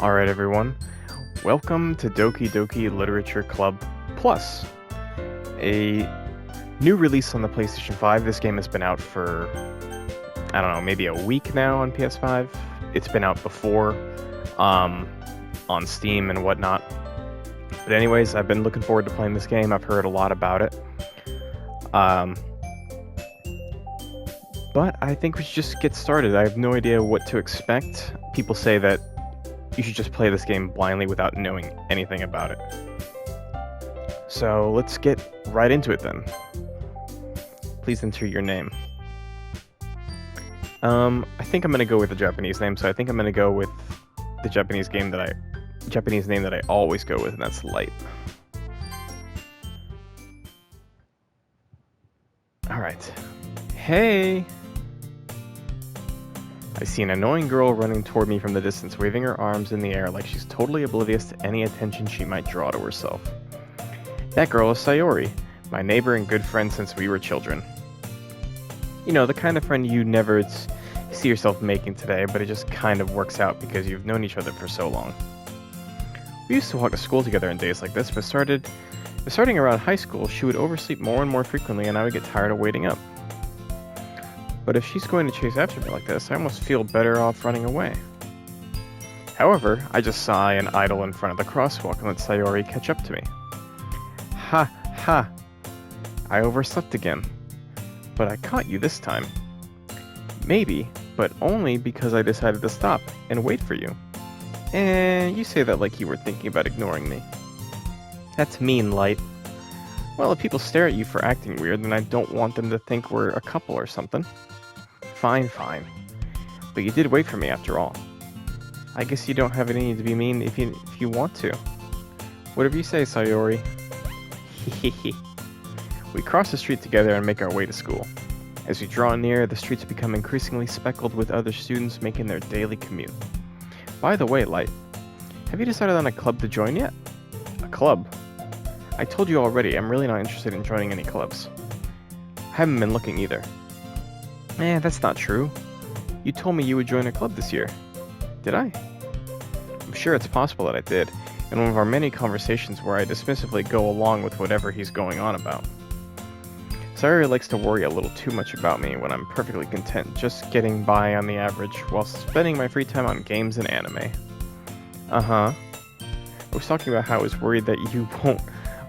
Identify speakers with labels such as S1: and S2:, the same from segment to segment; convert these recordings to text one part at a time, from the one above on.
S1: Alright everyone, welcome to Doki Doki Literature Club Plus, a new release on the PlayStation 5. This game has been out for, I don't know, maybe a week now on PS5. It's been out before on Steam and whatnot. But anyways, I've been looking forward to playing this game. I've heard a lot about it. But I think we should just get started. I have no idea what to expect. People say that you should just play this game blindly without knowing anything about it. So let's get right into it then. Please enter your name. I think I'm gonna go with a Japanese name, so I think I'm gonna go with the Japanese name that I always go with, and that's Light. Alright. Hey! I see an annoying girl running toward me from the distance, waving her arms in the air like she's totally oblivious to any attention she might draw to herself. That girl is Sayori, my neighbor and good friend since we were children. You know, the kind of friend you never see yourself making today, but it just kind of works out because you've known each other for so long. We used to walk to school together on days like this, but starting around high school, she would oversleep more and more frequently and I would get tired of waiting up. But if she's going to chase after me like this, I almost feel better off running away. However, I just sigh and idle in front of the crosswalk and let Sayori catch up to me. Ha ha! I overslept again. But I caught you this time. Maybe, but only because I decided to stop and wait for you. And you say that like you were thinking about ignoring me. That's mean, Light. Well, if people stare at you for acting weird, then I don't want them to think we're a couple or something. Fine. But you did wait for me after all. I guess you don't have any need to be mean if you want to. Whatever you say, Sayori. Hehehe. We cross the street together and make our way to school. As we draw near, the streets become increasingly speckled with other students making their daily commute. By the way, Light, have you decided on a club to join yet? A club? I told you already, I'm really not interested in joining any clubs. I haven't been looking either. That's not true. You told me you would join a club this year. Did I? I'm sure it's possible that I did, in one of our many conversations where I dismissively go along with whatever he's going on about. Sayori likes to worry a little too much about me when I'm perfectly content just getting by on the average while spending my free time on games and anime. Uh-huh. I was talking about how I was worried that you won't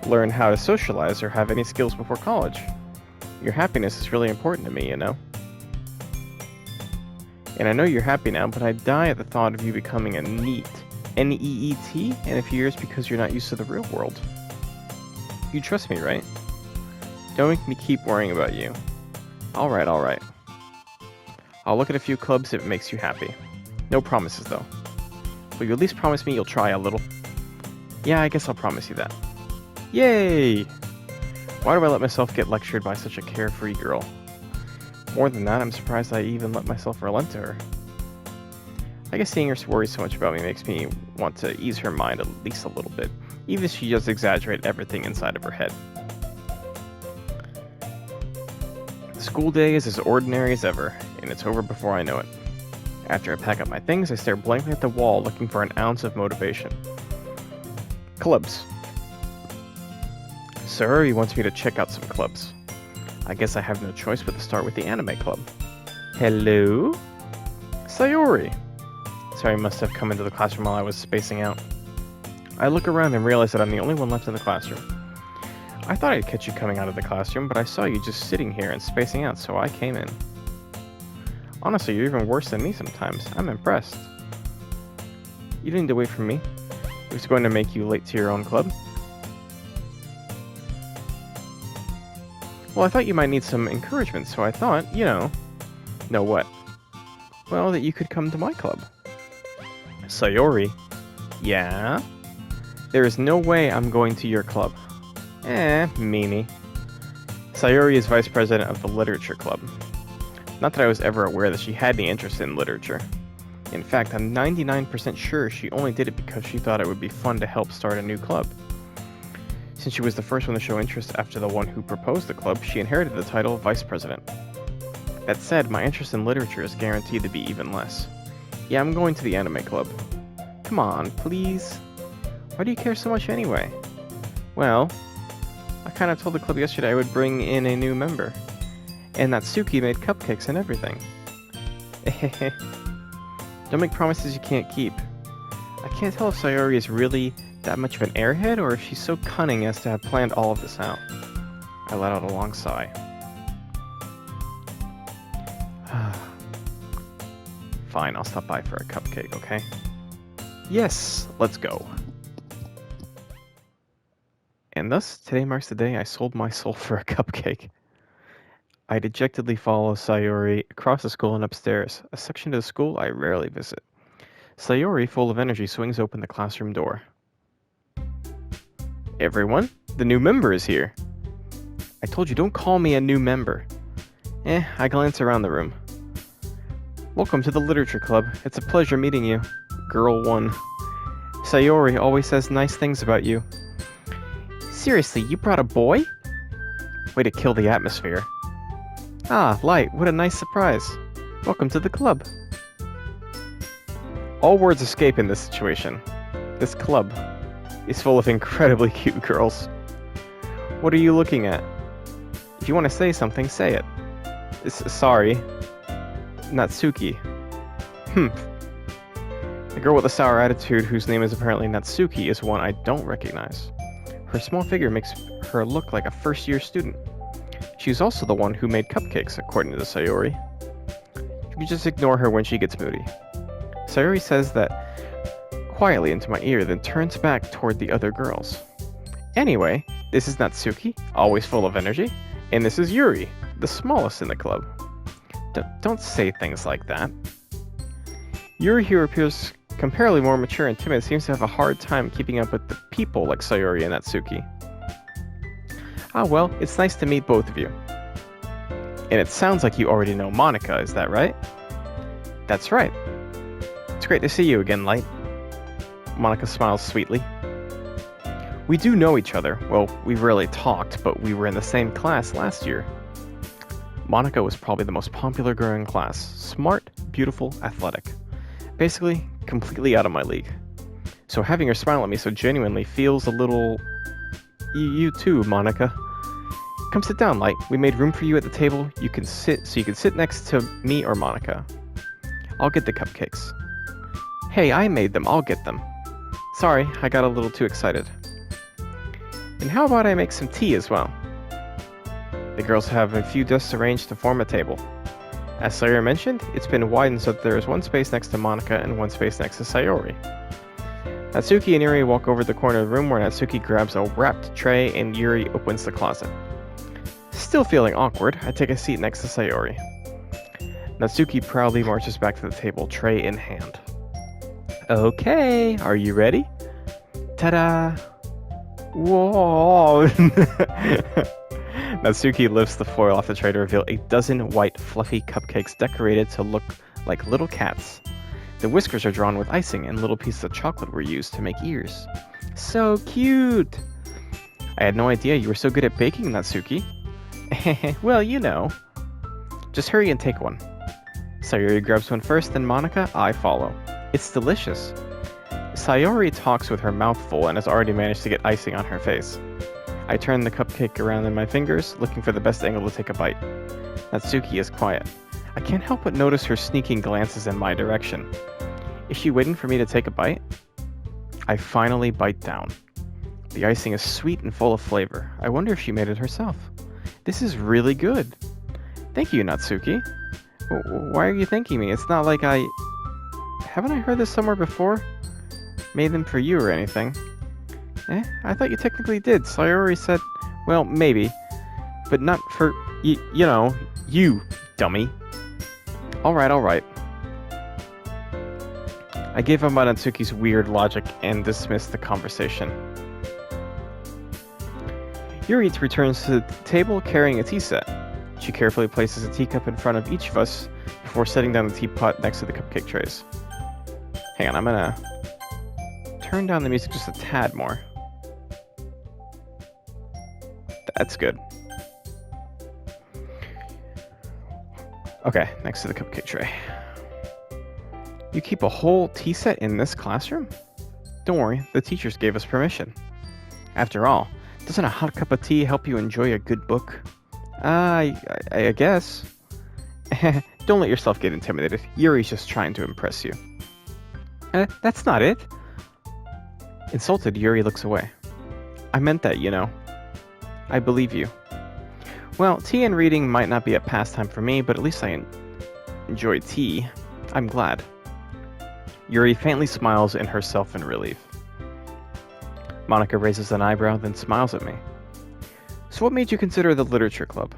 S1: learn how to socialize or have any skills before college. Your happiness is really important to me, you know? And I know you're happy now, but I die at the thought of you becoming a NEET, N-E-E-T, in a few years because you're not used to the real world. You trust me, right? Don't make me keep worrying about you. Alright. I'll look at a few clubs if it makes you happy. No promises, though. Will you at least promise me you'll try a little? Yeah, I guess I'll promise you that. Yay! Why do I let myself get lectured by such a carefree girl? More than that, I'm surprised I even let myself relent to her. I guess seeing her worry so much about me makes me want to ease her mind at least a little bit, even if she does exaggerate everything inside of her head. The school day is as ordinary as ever, and it's over before I know it. After I pack up my things, I stare blankly at the wall looking for an ounce of motivation. Clubs. Sayori wants me to check out some clubs. I guess I have no choice but to start with the anime club. Hello? Sayori! Sayori must have come into the classroom while I was spacing out. I look around and realize that I'm the only one left in the classroom. I thought I'd catch you coming out of the classroom, but I saw you just sitting here and spacing out, so I came in. Honestly, you're even worse than me sometimes. I'm impressed. You didn't need to wait for me. It was going to make you late to your own club. Well, I thought you might need some encouragement, so I thought, know what? Well, that you could come to my club. Sayori? Yeah? There is no way I'm going to your club. Meanie. Sayori is vice president of the literature club. Not that I was ever aware that she had any interest in literature. In fact, I'm 99% sure she only did it because she thought it would be fun to help start a new club. Since she was the first one to show interest after the one who proposed the club, she inherited the title of vice president. That said, my interest in literature is guaranteed to be even less. Yeah, I'm going to the anime club. Come on, please. Why do you care so much anyway? Well, I kind of told the club yesterday I would bring in a new member. And Natsuki made cupcakes and everything. Don't make promises you can't keep. I can't tell if Sayori is really that much of an airhead or if she's so cunning as to have planned all of this out. I let out a long sigh. Fine, I'll stop by for a cupcake, okay? Yes, let's go. And thus, today marks the day I sold my soul for a cupcake. I dejectedly follow Sayori across the school and upstairs, a section of the school I rarely visit. Sayori, full of energy, swings open the classroom door. Everyone, the new member is here. I told you, don't call me a new member. I glance around the room. Welcome to the Literature Club. It's a pleasure meeting you. Girl 1. Sayori always says nice things about you. Seriously, you brought a boy? Way to kill the atmosphere. Ah, Light, what a nice surprise. Welcome to the club. All words escape in this situation. This club is full of incredibly cute girls. What are you looking at? If you want to say something, say it. Sorry. Natsuki. The girl with the sour attitude, whose name is apparently Natsuki, is one I don't recognize. Her small figure makes her look like a first-year student. She's also the one who made cupcakes, according to Sayori. You can just ignore her when she gets moody. Sayori says that quietly into my ear, then turns back toward the other girls. Anyway, this is Natsuki, always full of energy, and this is Yuri, the smallest in the club. Don't say things like that. Yuri, who appears comparatively more mature and timid, seems to have a hard time keeping up with the people like Sayori and Natsuki. Ah, well, it's nice to meet both of you. And it sounds like you already know Monika, is that right? That's right. It's great to see you again, Light. Monika smiles sweetly. We do know each other. Well, we've rarely talked, but we were in the same class last year. Monika was probably the most popular girl in class. Smart, beautiful, athletic. Basically, completely out of my league. So having her smile at me so genuinely feels a little... You too, Monika. Come sit down, Light. We made room for you at the table. You can sit next to me or Monika. I'll get the cupcakes. Hey, I made them. I'll get them. Sorry, I got a little too excited. And how about I make some tea as well? The girls have a few desks arranged to form a table. As Sayori mentioned, it's been widened so that there is one space next to Monika and one space next to Sayori. Natsuki and Yuri walk over to the corner of the room where Natsuki grabs a wrapped tray and Yuri opens the closet. Still feeling awkward, I take a seat next to Sayori. Natsuki proudly marches back to the table, tray in hand. Okay, are you ready? Ta-da! Whoa! Natsuki lifts the foil off the tray to reveal a dozen white, fluffy cupcakes decorated to look like little cats. The whiskers are drawn with icing, and little pieces of chocolate were used to make ears. So cute! I had no idea you were so good at baking, Natsuki. Well, you know. Just hurry and take one. Sayori grabs one first, then Monika, I follow. It's delicious. Sayori talks with her mouth full and has already managed to get icing on her face. I turn the cupcake around in my fingers, looking for the best angle to take a bite. Natsuki is quiet. I can't help but notice her sneaking glances in my direction. Is she waiting for me to take a bite? I finally bite down. The icing is sweet and full of flavor. I wonder if she made it herself. This is really good. Thank you, Natsuki. Why are you thanking me? It's not like I... Haven't I heard this somewhere before? Made them for you or anything. I thought you technically did. Sayori said... Well, maybe. But not for... you know, you, dummy. Alright. I gave up on Natsuki's weird logic and dismissed the conversation. Yuri returns to the table carrying a tea set. She carefully places a teacup in front of each of us before setting down the teapot next to the cupcake trays. Hang on, I'm gonna turn down the music just a tad more. That's good. Okay, next to the cupcake tray. You keep a whole tea set in this classroom? Don't worry, the teachers gave us permission. After all, doesn't a hot cup of tea help you enjoy a good book? I guess. Don't let yourself get intimidated. Yuri's just trying to impress you. That's not it. Insulted, Yuri looks away. I meant that, you know. I believe you. Well, tea and reading might not be a pastime for me, but at least I enjoy tea. I'm glad. Yuri faintly smiles in herself in relief. Monika raises an eyebrow, then smiles at me. So what made you consider the literature club?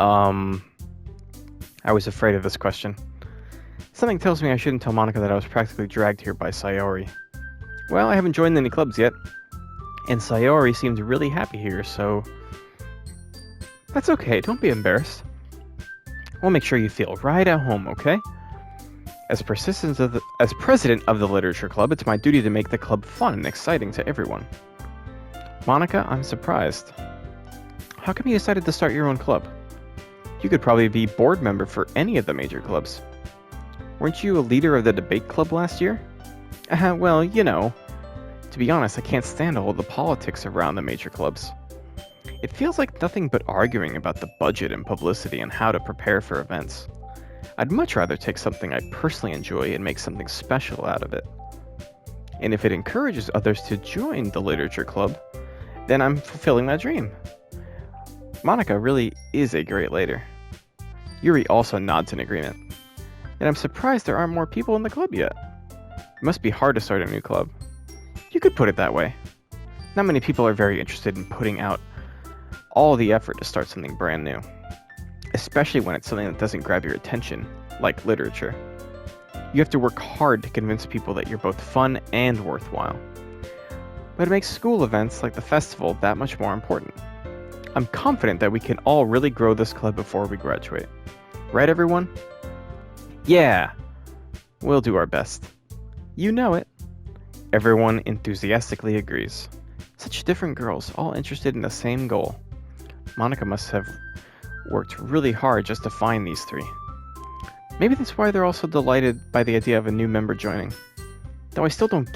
S1: I was afraid of this question. Something tells me I shouldn't tell Monika that I was practically dragged here by Sayori. Well, I haven't joined any clubs yet, and Sayori seems really happy here, so... That's okay, don't be embarrassed. We'll make sure you feel right at home, okay? As president of the literature club, it's my duty to make the club fun and exciting to everyone. Monika, I'm surprised. How come you decided to start your own club? You could probably be board member for any of the major clubs. Weren't you a leader of the debate club last year? Well, you know. To be honest, I can't stand all the politics around the major clubs. It feels like nothing but arguing about the budget and publicity and how to prepare for events. I'd much rather take something I personally enjoy and make something special out of it. And if it encourages others to join the literature club, then I'm fulfilling that dream. Monika really is a great leader. Yuri also nods in agreement. And I'm surprised there aren't more people in the club yet. It must be hard to start a new club. You could put it that way. Not many people are very interested in putting out all the effort to start something brand new. Especially when it's something that doesn't grab your attention, like literature. You have to work hard to convince people that you're both fun and worthwhile. But it makes school events like the festival that much more important. I'm confident that we can all really grow this club before we graduate. Right, everyone? Yeah! We'll do our best. You know it. Everyone enthusiastically agrees. Such different girls, all interested in the same goal. Monika must have worked really hard just to find these three. Maybe that's why they're also delighted by the idea of a new member joining. Though I still don't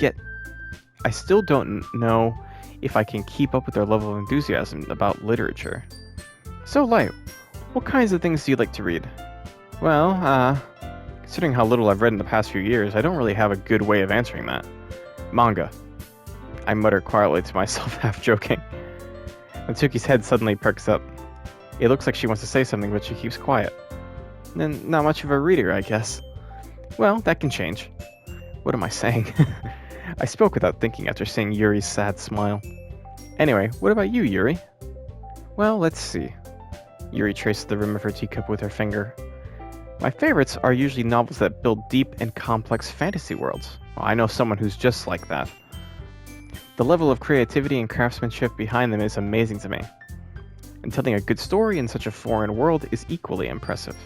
S1: know if I can keep up with their level of enthusiasm about literature. So, Light, what kinds of things do you like to read? Well, considering how little I've read in the past few years, I don't really have a good way of answering that. Manga. I mutter quietly to myself, half joking. Natsuki's head suddenly perks up. It looks like she wants to say something, but she keeps quiet. And not much of a reader, I guess. Well, that can change. What am I saying? I spoke without thinking after seeing Yuri's sad smile. Anyway, what about you, Yuri? Well, let's see. Yuri traced the rim of her teacup with her finger. My favorites are usually novels that build deep and complex fantasy worlds. Well, I know someone who's just like that. The level of creativity and craftsmanship behind them is amazing to me. And telling a good story in such a foreign world is equally impressive.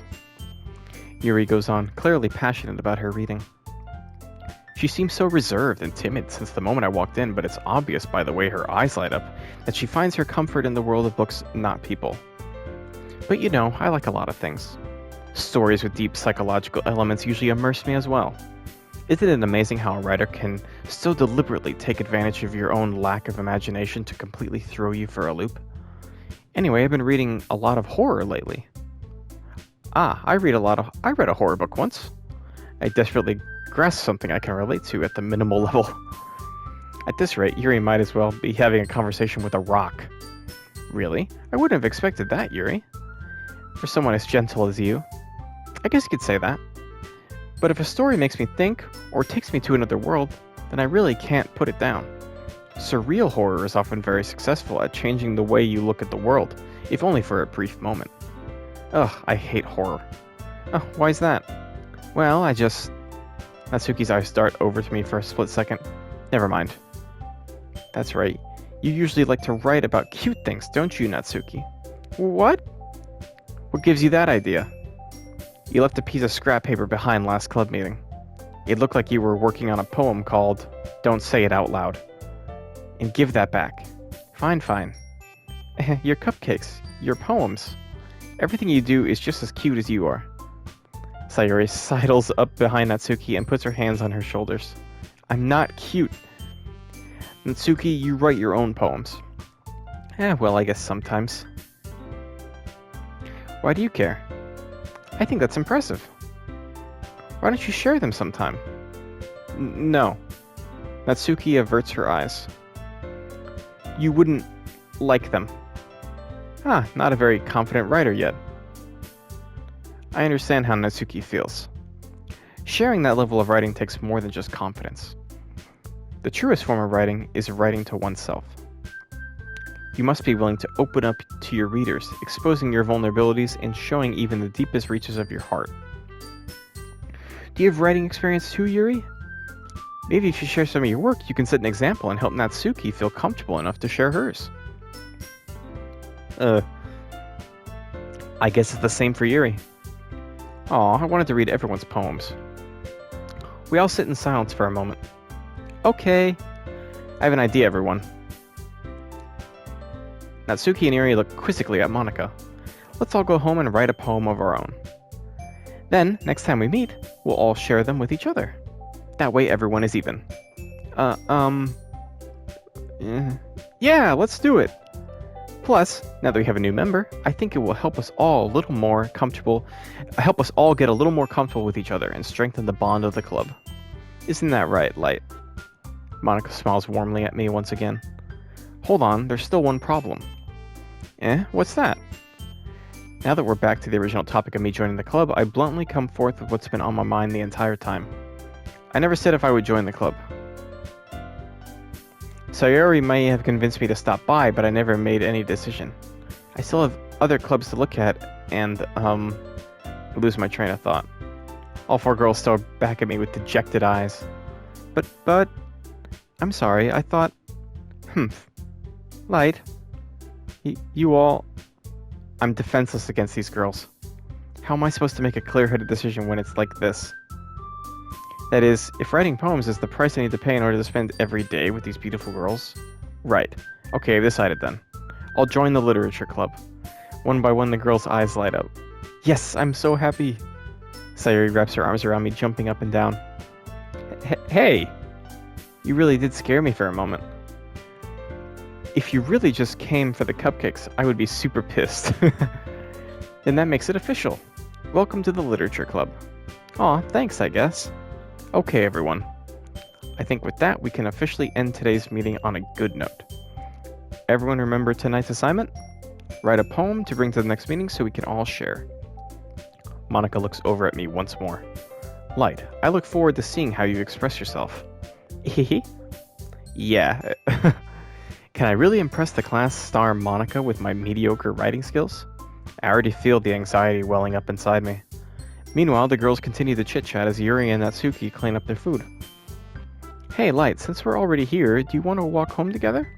S1: Yuri goes on, clearly passionate about her reading. She seems so reserved and timid since the moment I walked in, but it's obvious by the way her eyes light up that she finds her comfort in the world of books, not people. But you know, I like a lot of things. Stories with deep psychological elements usually immerse me as well. Isn't it amazing how a writer can so deliberately take advantage of your own lack of imagination to completely throw you for a loop? Anyway, I've been reading a lot of horror lately. I read a horror book once. I desperately grasp something I can relate to at the minimal level. At this rate, Yuri might as well be having a conversation with a rock. Really? I wouldn't have expected that, Yuri. For someone as gentle as you. I guess you could say that. But if a story makes me think, or takes me to another world, then I really can't put it down. Surreal horror is often very successful at changing the way you look at the world, if only for a brief moment. Ugh, I hate horror. Oh, why is that? Well, Natsuki's eyes dart over to me for a split second. Never mind. That's right. You usually like to write about cute things, don't you, Natsuki? What? What gives you that idea? You left a piece of scrap paper behind last club meeting. It looked like you were working on a poem called Don't Say It Out Loud. And give that back. Fine. Your cupcakes, your poems. Everything you do is just as cute as you are. Sayori sidles up behind Natsuki and puts her hands on her shoulders. I'm not cute. Natsuki, you write your own poems. Well, I guess sometimes. Why do you care? I think that's impressive. Why don't you share them sometime? No. Natsuki averts her eyes. You wouldn't like them. Not a very confident writer yet. I understand how Natsuki feels. Sharing that level of writing takes more than just confidence. The truest form of writing is writing to oneself. You must be willing to open up to your readers, exposing your vulnerabilities and showing even the deepest reaches of your heart. Do you have writing experience too, Yuri? Maybe if you share some of your work, you can set an example and help Natsuki feel comfortable enough to share hers. I guess it's the same for Yuri. Aw, I wanted to read everyone's poems. We all sit in silence for a moment. Okay. I have an idea, everyone. Natsuki and Yuri look quizzically at Monika. Let's all go home and write a poem of our own. Then, next time we meet, we'll all share them with each other. That way everyone is even. Yeah, let's do it. Plus, now that we have a new member, I think it will help us all get a little more comfortable with each other and strengthen the bond of the club. Isn't that right, Light? Monika smiles warmly at me once again. Hold on, there's still one problem. What's that? Now that we're back to the original topic of me joining the club, I bluntly come forth with what's been on my mind the entire time. I never said if I would join the club. Sayori may have convinced me to stop by, but I never made any decision. I still have other clubs to look at, and, lose my train of thought. All four girls stare back at me with dejected eyes. But, I'm sorry, I thought, Light, you all... I'm defenseless against these girls. How am I supposed to make a clear-headed decision when it's like this? That is, if writing poems is the price I need to pay in order to spend every day with these beautiful girls. Right. Okay, I've decided then. I'll join the literature club. One by one, the girls' eyes light up. Yes, I'm so happy. Sayori wraps her arms around me, jumping up and down. Hey! You really did scare me for a moment. If you really just came for the cupcakes, I would be super pissed. Then that makes it official. Welcome to the literature club. Aw, thanks, I guess. Okay, everyone. I think with that, we can officially end today's meeting on a good note. Everyone remember tonight's assignment? Write a poem to bring to the next meeting so we can all share. Monika looks over at me once more. Light, I look forward to seeing how you express yourself. Hehe. Yeah. Can I really impress the class star Monika with my mediocre writing skills? I already feel the anxiety welling up inside me. Meanwhile, the girls continue to chit-chat as Yuri and Natsuki clean up their food. Hey, Light, since we're already here, do you want to walk home together?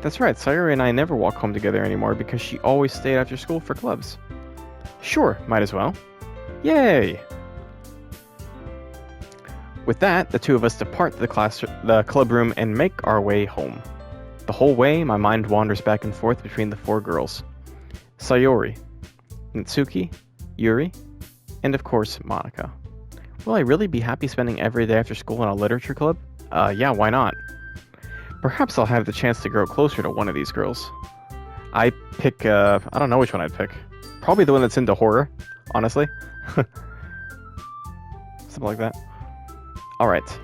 S1: That's right, Sayori and I never walk home together anymore because she always stayed after school for clubs. Sure, might as well. Yay! With that, the two of us depart the club room and make our way home. The whole way, my mind wanders back and forth between the four girls. Sayori, Natsuki, Yuri, and of course, Monika. Will I really be happy spending every day after school in a literature club? Yeah, why not? Perhaps I'll have the chance to grow closer to one of these girls. I don't know which one I'd pick. Probably the one that's into horror, honestly. Something like that. Alright.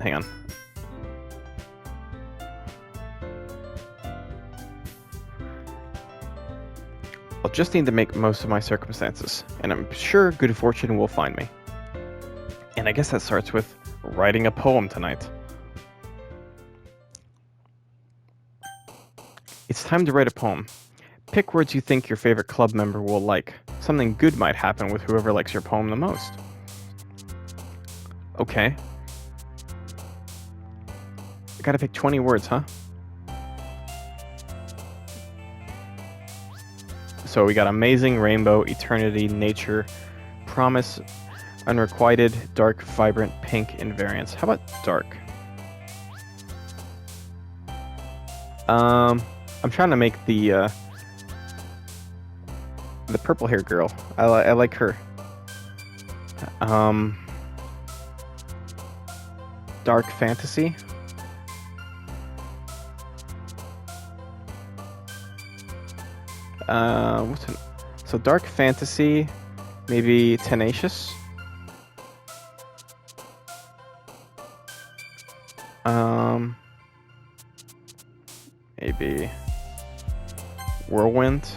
S1: Hang on. I'll just need to make most of my circumstances, and I'm sure good fortune will find me. And I guess that starts with writing a poem tonight. It's time to write a poem. Pick words you think your favorite club member will like. Something good might happen with whoever likes your poem the most. Okay. I gotta pick 20 words, huh? So we got amazing, rainbow, eternity, nature, promise, unrequited, dark, vibrant, pink, and variance. How about dark? I'm trying to make the The purple hair girl. I like her. Dark fantasy. So dark fantasy, maybe tenacious. Maybe whirlwind.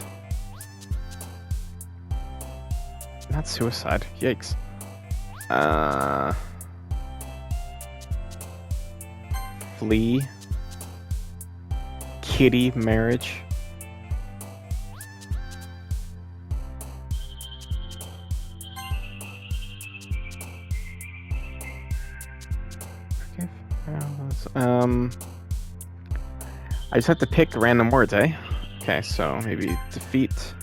S1: Not suicide. Yikes. Flea. Kitty marriage. I just have to pick random words, eh? Okay, so maybe defeat.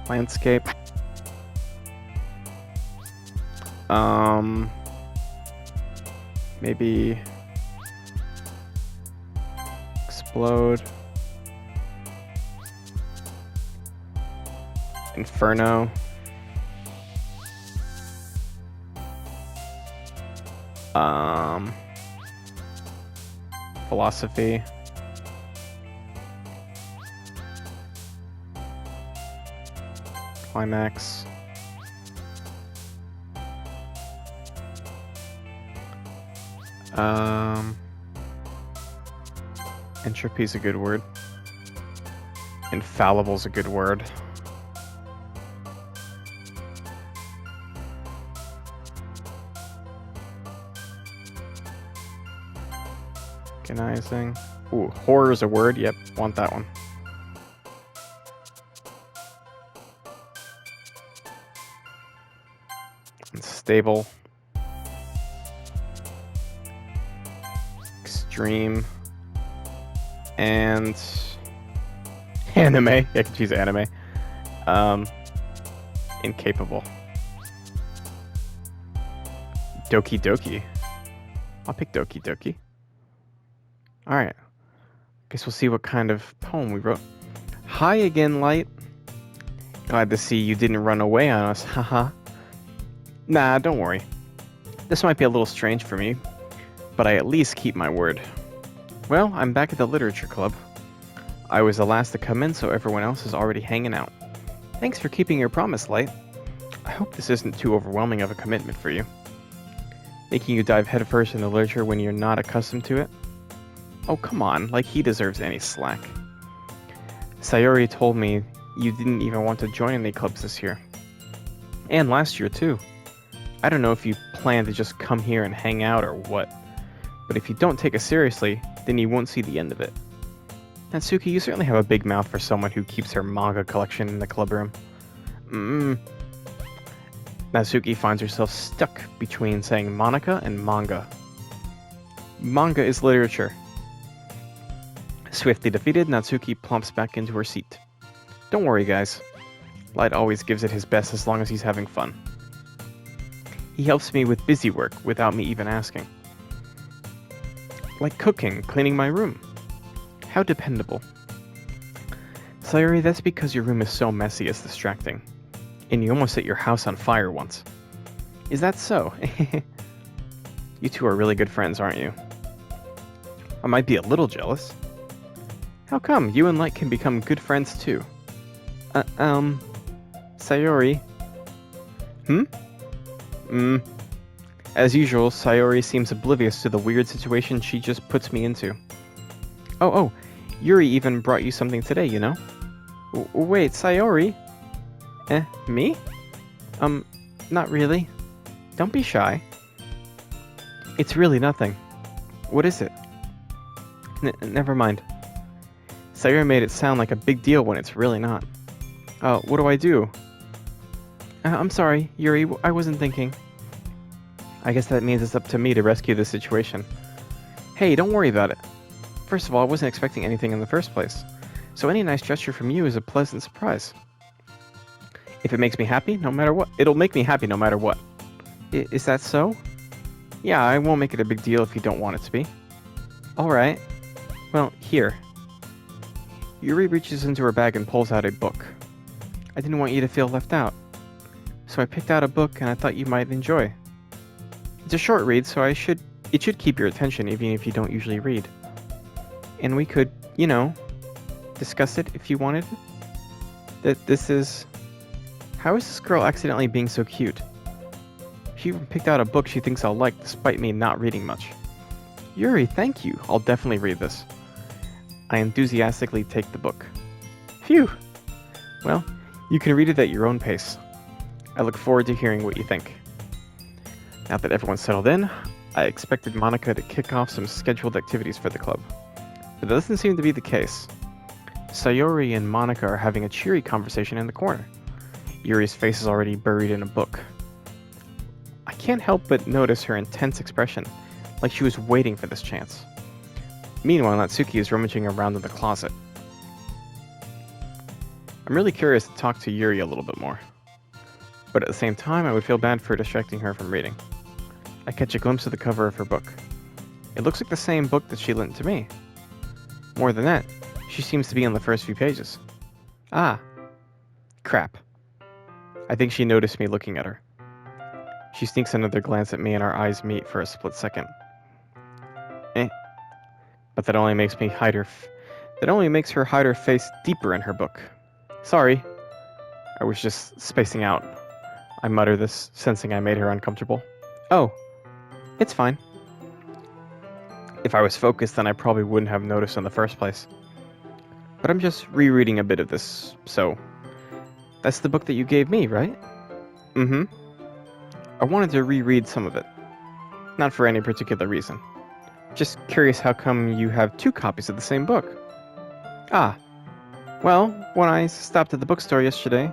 S1: Landscape. Maybe explode. Inferno. Philosophy. Climax. Entropy's a good word. Infallible's a good word. Organizing. Ooh, horror's a word. Yep, want that one. Unstable. Extreme. And anime. I can choose anime. Incapable. Doki Doki. I'll pick Doki Doki. Alright. Guess we'll see what kind of poem we wrote. Hi again, Light. Glad to see you didn't run away on us, haha. Nah, don't worry. This might be a little strange for me, but I at least keep my word. Well, I'm back at the literature club. I was the last to come in, so everyone else is already hanging out. Thanks for keeping your promise, Light. I hope this isn't too overwhelming of a commitment for you. Making you dive headfirst into literature when you're not accustomed to it? Oh, come on, like he deserves any slack. Sayori told me you didn't even want to join any clubs this year. And last year, too. I don't know if you plan to just come here and hang out or what, but if you don't take it seriously, then you won't see the end of it. Natsuki, you certainly have a big mouth for someone who keeps her manga collection in the club room. Natsuki finds herself stuck between saying Monica and manga. Manga is literature. Swiftly defeated, Natsuki plumps back into her seat. Don't worry, guys. Light always gives it his best as long as he's having fun. He helps me with busy work without me even asking. Like cooking, cleaning my room. How dependable. Sayori, that's because your room is so messy it's distracting. And you almost set your house on fire once. Is that so? You two are really good friends, aren't you? I might be a little jealous. How come? You and Light can become good friends too. Sayori. As usual, Sayori seems oblivious to the weird situation she just puts me into. Oh, Yuri even brought you something today, you know? Wait, Sayori? Me? Not really. Don't be shy. It's really nothing. What is it? Never mind. Sayori made it sound like a big deal when it's really not. What do I do? I'm sorry, Yuri, I wasn't thinking. I guess that means it's up to me to rescue the situation. Hey, don't worry about it. First of all, I wasn't expecting anything in the first place, so any nice gesture from you is a pleasant surprise. If it makes me happy, no matter what, it'll make me happy no matter what. Is that so? Yeah, I won't make it a big deal if you don't want it to be. Alright. Well, here. Yuri reaches into her bag and pulls out a book. I didn't want you to feel left out, so I picked out a book and I thought you might enjoy. It's a short read, so it should keep your attention even if you don't usually read. And we could, discuss it if you wanted. How is this girl accidentally being so cute? She even picked out a book she thinks I'll like despite me not reading much. Yuri, thank you. I'll definitely read this. I enthusiastically take the book. Phew! Well, you can read it at your own pace. I look forward to hearing what you think. Now that everyone's settled in, I expected Monica to kick off some scheduled activities for the club. But that doesn't seem to be the case. Sayori and Monica are having a cheery conversation in the corner. Yuri's face is already buried in a book. I can't help but notice her intense expression, like she was waiting for this chance. Meanwhile, Natsuki is rummaging around in the closet. I'm really curious to talk to Yuri a little bit more. But at the same time, I would feel bad for distracting her from reading. I catch a glimpse of the cover of her book. It looks like the same book that she lent to me. More than that, she seems to be on the first few pages. Ah. Crap. I think she noticed me looking at her. She sneaks another glance at me and our eyes meet for a split second. But that only makes her hide her face deeper in her book. Sorry. I was just spacing out. I mutter this, sensing I made her uncomfortable. Oh. It's fine. If I was focused, then I probably wouldn't have noticed in the first place. But I'm just rereading a bit of this, so... That's the book that you gave me, right? Mm-hmm. I wanted to reread some of it. Not for any particular reason. Just curious how come you have 2 copies of the same book. Ah. Well, when I stopped at the bookstore yesterday...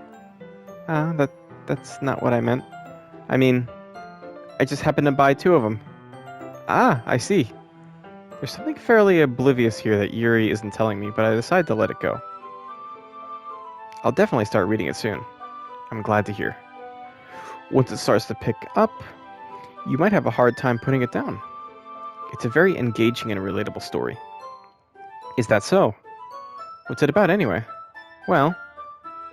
S1: that's not what I meant. I mean, I just happened to buy 2 of them. Ah, I see. There's something fairly oblivious here that Yuri isn't telling me, but I decided to let it go. I'll definitely start reading it soon. I'm glad to hear. Once it starts to pick up, you might have a hard time putting it down. It's a very engaging and relatable story. Is that so? What's it about anyway? Well,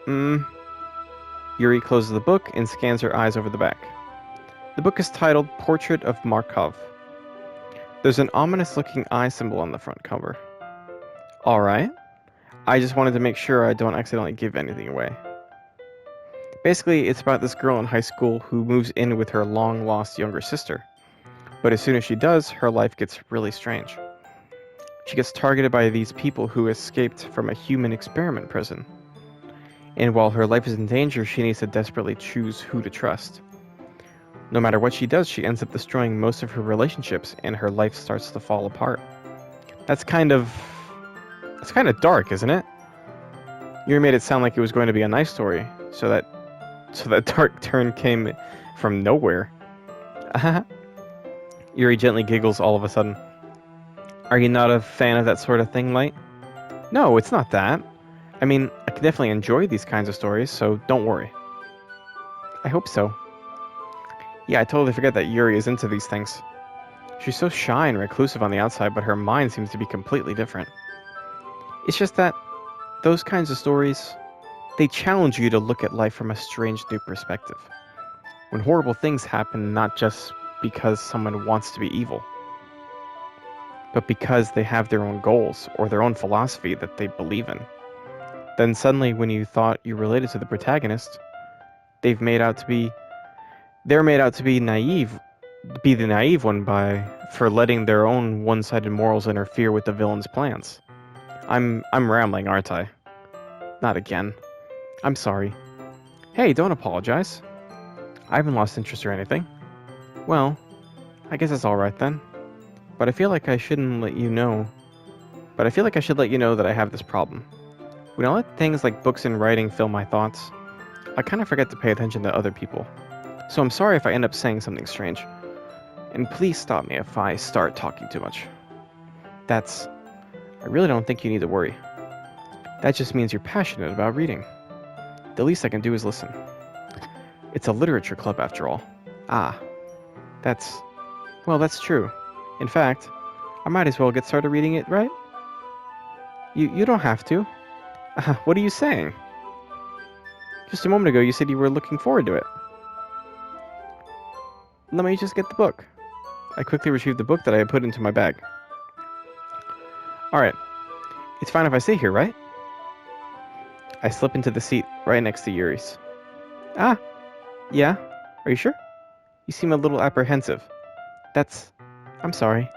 S1: Yuri closes the book and scans her eyes over the back. The book is titled Portrait of Markov. There's an ominous-looking eye symbol on the front cover. Alright. I just wanted to make sure I don't accidentally give anything away. Basically, it's about this girl in high school who moves in with her long-lost younger sister. But as soon as she does, her life gets really strange. She gets targeted by these people who escaped from a human experiment prison. And while her life is in danger, she needs to desperately choose who to trust. No matter what she does, she ends up destroying most of her relationships, and her life starts to fall apart. That's kind of dark, isn't it? You made it sound like it was going to be a nice story, so that dark turn came from nowhere. Yuri gently giggles all of a sudden. Are you not a fan of that sort of thing, Light? No, it's not that. I mean, I can definitely enjoy these kinds of stories, so don't worry. I hope so. Yeah, I totally forget that Yuri is into these things. She's so shy and reclusive on the outside, but her mind seems to be completely different. It's just that those kinds of stories, they challenge you to look at life from a strange new perspective. When horrible things happen, not just because someone wants to be evil, but because they have their own goals or their own philosophy that they believe in. Then suddenly, when you thought you related to the protagonist, they're made out to be naive, be the naive one for letting their own one-sided morals interfere with the villain's plans. I'm rambling, aren't I? Not again. I'm sorry. Hey, don't apologize. I haven't lost interest or anything. Well, I guess it's alright then. But I feel like I should let you know that I have this problem. When I let things like books and writing fill my thoughts, I kind of forget to pay attention to other people. So I'm sorry if I end up saying something strange. And please stop me if I start talking too much. I really don't think you need to worry. That just means you're passionate about reading. The least I can do is listen. It's a literature club after all. Ah. That's true. In fact, I might as well get started reading it, right? You don't have to. What are you saying? Just a moment ago you said you were looking forward to it. Let me just get the book. I quickly retrieved the book that I had put into my bag. Alright, it's fine if I stay here, right? I slip into the seat right next to Yuri's. Ah, yeah? Are you sure? You seem a little apprehensive. I'm sorry.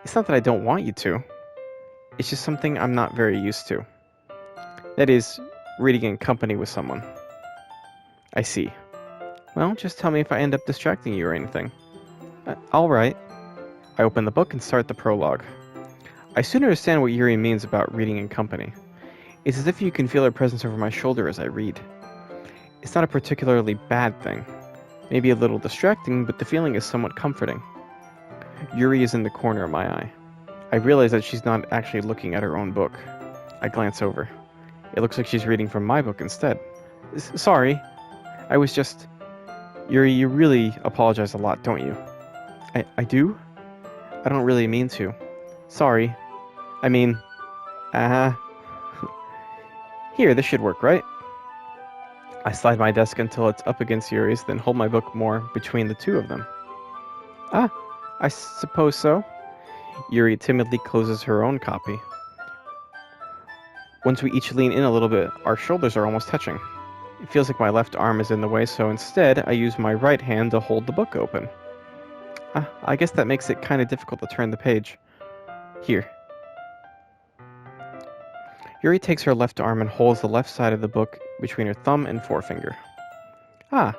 S1: It's not that I don't want you to. It's just something I'm not very used to. That is, reading in company with someone. I see. Well, just tell me if I end up distracting you or anything. Alright. I open the book and start the prologue. I soon understand what Yuri means about reading in company. It's as if you can feel her presence over my shoulder as I read. It's not a particularly bad thing. Maybe a little distracting, but the feeling is somewhat comforting. Yuri is in the corner of my eye. I realize that she's not actually looking at her own book. I glance over. It looks like she's reading from my book instead. Sorry. I was just... Yuri, you really apologize a lot, don't you? I do? I don't really mean to. Sorry. I mean... Here, this should work, right? I slide my desk until it's up against Yuri's, then hold my book more between the two of them. Ah, I suppose so. Yuri timidly closes her own copy. Once we each lean in a little bit, our shoulders are almost touching. It feels like my left arm is in the way, so instead, I use my right hand to hold the book open. I guess that makes it kind of difficult to turn the page. Here. Yuri takes her left arm and holds the left side of the book between her thumb and forefinger. I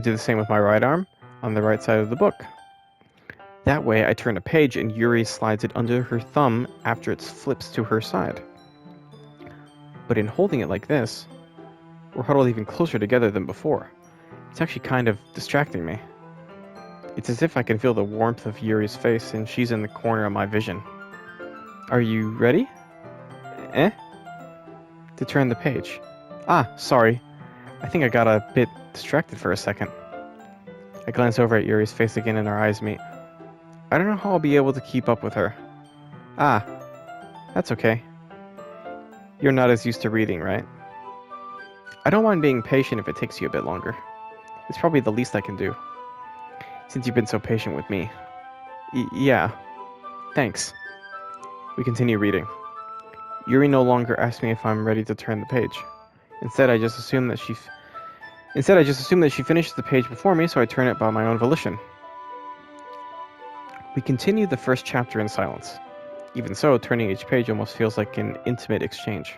S1: do the same with my right arm on the right side of the book. That way, I turn a page and Yuri slides it under her thumb after it flips to her side. But in holding it like this, we're huddled even closer together than before. It's actually kind of distracting me. It's as if I can feel the warmth of Yuri's face and she's in the corner of my vision. Are you ready? To turn the page. Sorry. I think I got a bit distracted for a second. I glance over at Yuri's face again and our eyes meet. I don't know how I'll be able to keep up with her. That's okay. You're not as used to reading, right? I don't mind being patient if it takes you a bit longer. It's probably the least I can do. Since you've been so patient with me. Yeah. Thanks. We continue reading. Yuri no longer asks me if I'm ready to turn the page. Instead, I just assume that she finishes the page before me, so I turn it by my own volition. We continue the first chapter in silence. Even so, turning each page almost feels like an intimate exchange.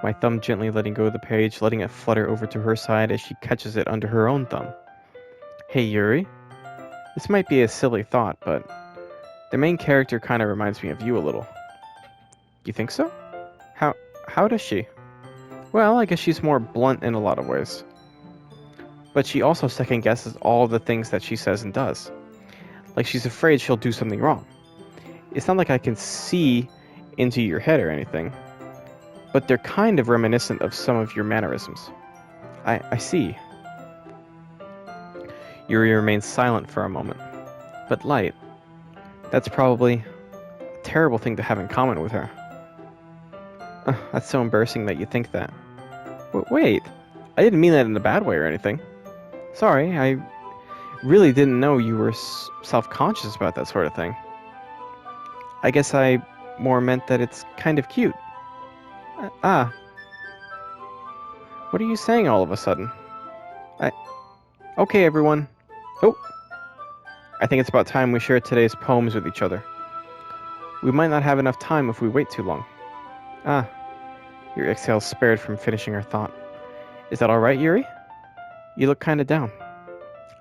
S1: My thumb gently letting go of the page, letting it flutter over to her side as she catches it under her own thumb. Hey Yuri, this might be a silly thought, but the main character kind of reminds me of you a little. You think so? How does she? Well, I guess she's more blunt in a lot of ways. But she also second guesses all the things that she says and does. Like she's afraid she'll do something wrong. It's not like I can see into your head or anything, but they're kind of reminiscent of some of your mannerisms. I see. Yuri remains silent for a moment. But Light, that's probably a terrible thing to have in common with her. That's so embarrassing that you think that. Wait, I didn't mean that in a bad way or anything. Sorry, I really didn't know you were self-conscious about that sort of thing. I guess I more meant that it's kind of cute. What are you saying all of a sudden? Okay, everyone. Oh! I think it's about time we share today's poems with each other. We might not have enough time if we wait too long. Your exhale spared from finishing her thought. Is that alright, Yuri? You look kinda down.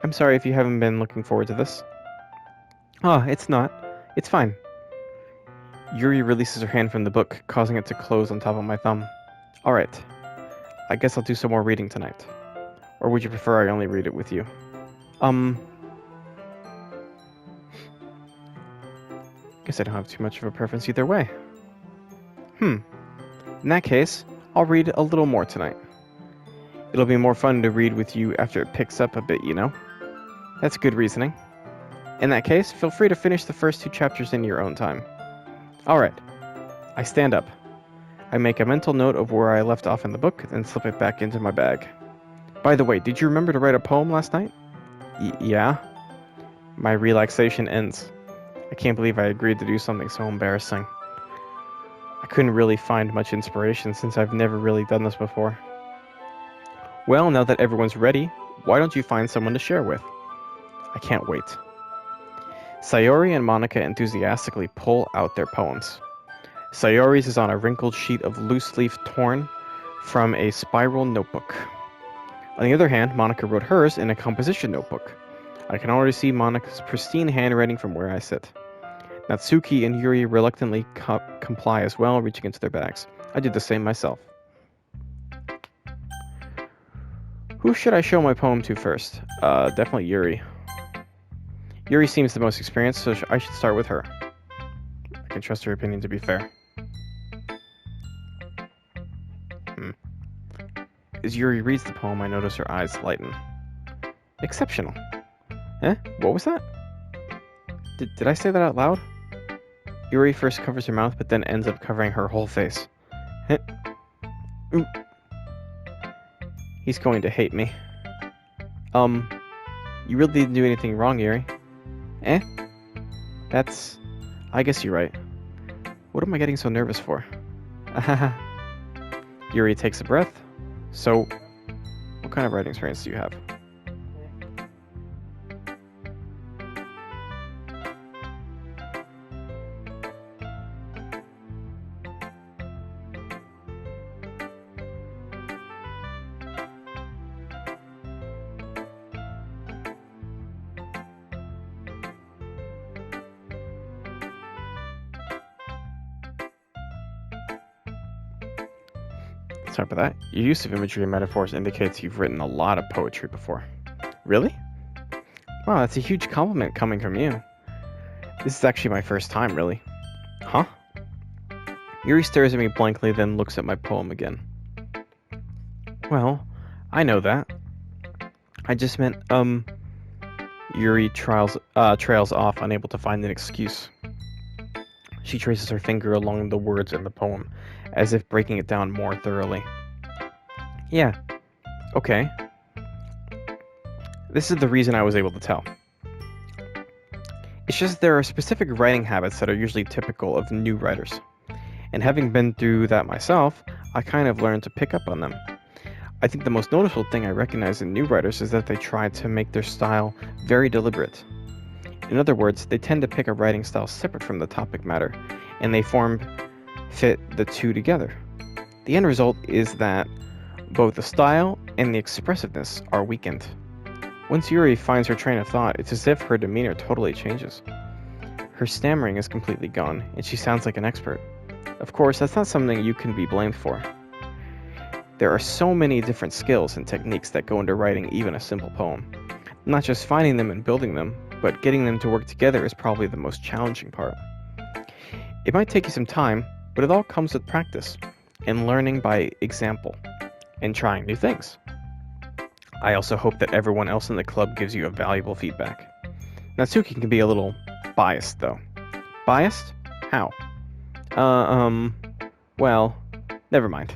S1: I'm sorry if you haven't been looking forward to this. It's not. It's fine. Yuri releases her hand from the book, causing it to close on top of my thumb. Alright. I guess I'll do some more reading tonight. Or would you prefer I only read it with you? Guess I don't have too much of a preference either way. In that case, I'll read a little more tonight. It'll be more fun to read with you after it picks up a bit, you know? That's good reasoning. In that case, feel free to finish the first 2 chapters in your own time. Alright. I stand up. I make a mental note of where I left off in the book, then slip it back into my bag. By the way, did you remember to write a poem last night? Yeah? My relaxation ends. I can't believe I agreed to do something so embarrassing. I couldn't really find much inspiration since I've never really done this before. Well, now that everyone's ready, why don't you find someone to share with? I can't wait. Sayori and Monica enthusiastically pull out their poems. Sayori's is on a wrinkled sheet of loose leaf torn from a spiral notebook. On the other hand, Monica wrote hers in a composition notebook. I can already see Monica's pristine handwriting from where I sit. Natsuki and Yuri reluctantly comply as well, reaching into their bags. I did the same myself. Who should I show my poem to first? Definitely Yuri. Yuri seems the most experienced, so I should start with her. I can trust her opinion to be fair. As Yuri reads the poem, I notice her eyes lighten. Exceptional. Eh? What was that? Did I say that out loud? Yuri first covers her mouth, but then ends up covering her whole face. He's going to hate me. You really didn't do anything wrong, Yuri. Eh? I guess you're right. What am I getting so nervous for? Yuri takes a breath. So, what kind of writing experience do you have? Sorry about that. Your use of imagery and metaphors indicates you've written a lot of poetry before. Really? Wow, that's a huge compliment coming from you. This is actually my first time, really. Huh? Yuri stares at me blankly, then looks at my poem again. Well, I know that. I just meant, Yuri trails off, unable to find an excuse. She traces her finger along the words in the poem, as if breaking it down more thoroughly. Yeah, okay. This is the reason I was able to tell. It's just there are specific writing habits that are usually typical of new writers. And having been through that myself, I kind of learned to pick up on them. I think the most noticeable thing I recognize in new writers is that they try to make their style very deliberate. In other words, they tend to pick a writing style separate from the topic matter, and they fit the two together. The end result is that both the style and the expressiveness are weakened. Once Yuri finds her train of thought, it's as if her demeanor totally changes. Her stammering is completely gone, and she sounds like an expert. Of course, that's not something you can be blamed for. There are so many different skills and techniques that go into writing even a simple poem. Not just finding them and building them, but getting them to work together is probably the most challenging part. It might take you some time, but it all comes with practice, and learning by example, and trying new things. I also hope that everyone else in the club gives you a valuable feedback. Natsuki can be a little biased, though. Biased? How? Well, never mind.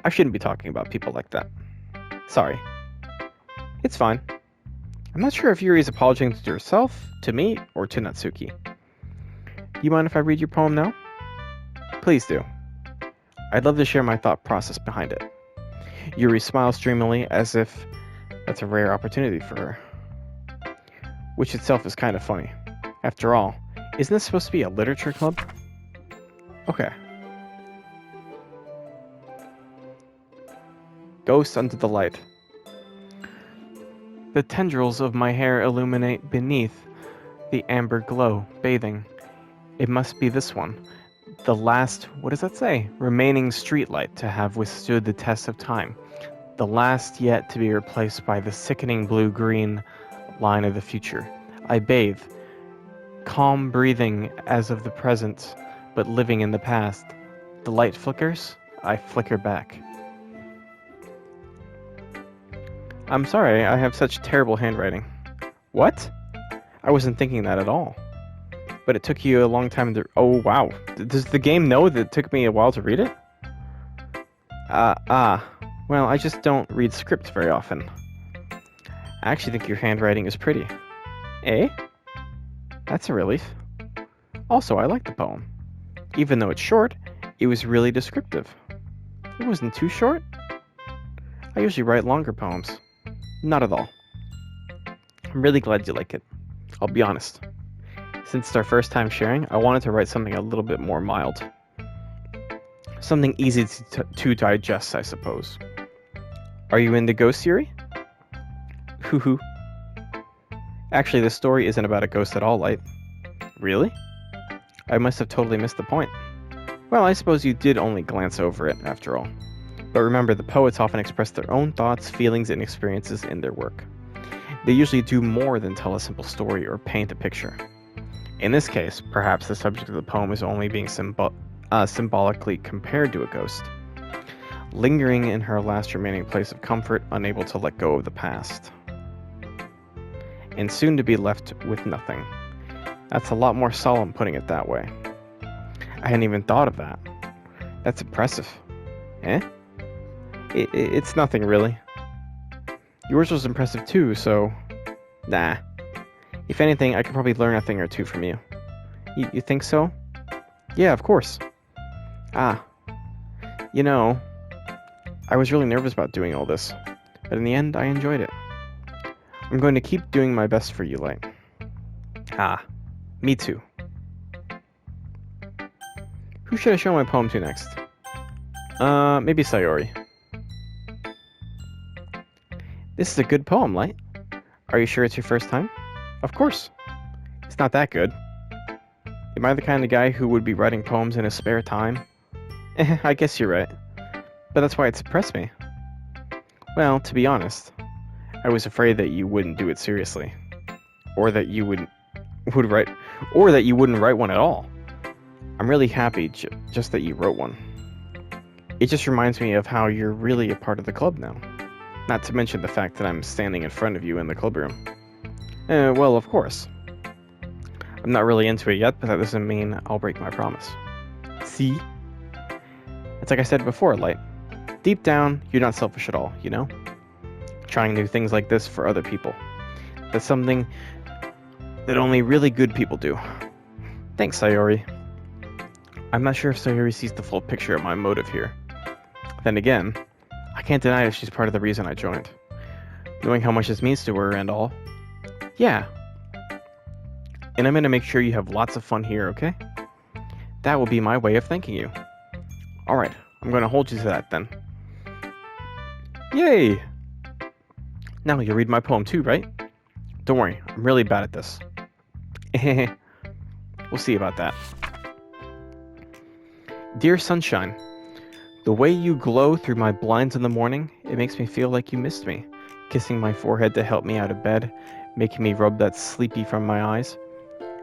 S1: I shouldn't be talking about people like that. Sorry. It's fine. I'm not sure if Yuri is apologizing to herself, to me, or to Natsuki. Do you mind if I read your poem now? Please do. I'd love to share my thought process behind it. Yuri smiles dreamily as if that's a rare opportunity for her. Which itself is kind of funny. After all, isn't this supposed to be a literature club? Okay. Ghost under the light. The tendrils of my hair illuminate beneath the amber glow, bathing. It must be this one. The last, what does that say? Remaining streetlight to have withstood the test of time. The last yet to be replaced by the sickening blue-green line of the future. I bathe, calm breathing as of the present, but living in the past. The light flickers, I flicker back. I'm sorry, I have such terrible handwriting. What? I wasn't thinking that at all. But it took you a long time to... Oh, wow. Does the game know that it took me a while to read it? Well, I just don't read scripts very often. I actually think your handwriting is pretty. Eh? That's a relief. Also, I like the poem. Even though it's short, it was really descriptive. It wasn't too short. I usually write longer poems. Not at all. I'm really glad you like it. I'll be honest. Since it's our first time sharing, I wanted to write something a little bit more mild. Something easy to digest, I suppose. Are you into ghost theory? Hoo hoo. Actually, this story isn't about a ghost at all, Light. Really? I must have totally missed the point. Well, I suppose you did only glance over it, after all. But remember, the poets often express their own thoughts, feelings, and experiences in their work. They usually do more than tell a simple story or paint a picture. In this case, perhaps the subject of the poem is only being symbolically compared to a ghost, lingering in her last remaining place of comfort, unable to let go of the past, and soon to be left with nothing. That's a lot more solemn putting it that way. I hadn't even thought of that. That's impressive. Eh? It's nothing, really. Yours was impressive too, so... Nah. If anything, I could probably learn a thing or two from you. You think so? Yeah, of course. You know, I was really nervous about doing all this, but in the end, I enjoyed it. I'm going to keep doing my best for you, Light. Me too. Who should I show my poem to next? Maybe Sayori. This is a good poem, Light. Are you sure it's your first time? Of course. It's not that good. Am I the kind of guy who would be writing poems in his spare time? I guess you're right. But that's why it suppressed me. Well, to be honest, I was afraid that you wouldn't do it seriously. Or that you wouldn't write one at all. I'm really happy just that you wrote one. It just reminds me of how you're really a part of the club now. Not to mention the fact that I'm standing in front of you in the clubroom. Well, of course. I'm not really into it yet, but that doesn't mean I'll break my promise. See? It's like I said before, Light. Deep down, you're not selfish at all, you know? Trying new things like this for other people. That's something that only really good people do. Thanks, Sayori. I'm not sure if Sayori sees the full picture of my motive here. Then again, I can't deny that she's part of the reason I joined. Knowing how much this means to her and all. Yeah. And I'm gonna make sure you have lots of fun here, okay? That will be my way of thanking you. Alright, I'm gonna hold you to that then. Yay! Now you'll read my poem too, right? Don't worry, I'm really bad at this. We'll see about that. Dear Sunshine, the way you glow through my blinds in the morning, it makes me feel like you missed me. Kissing my forehead to help me out of bed, making me rub that sleepy from my eyes.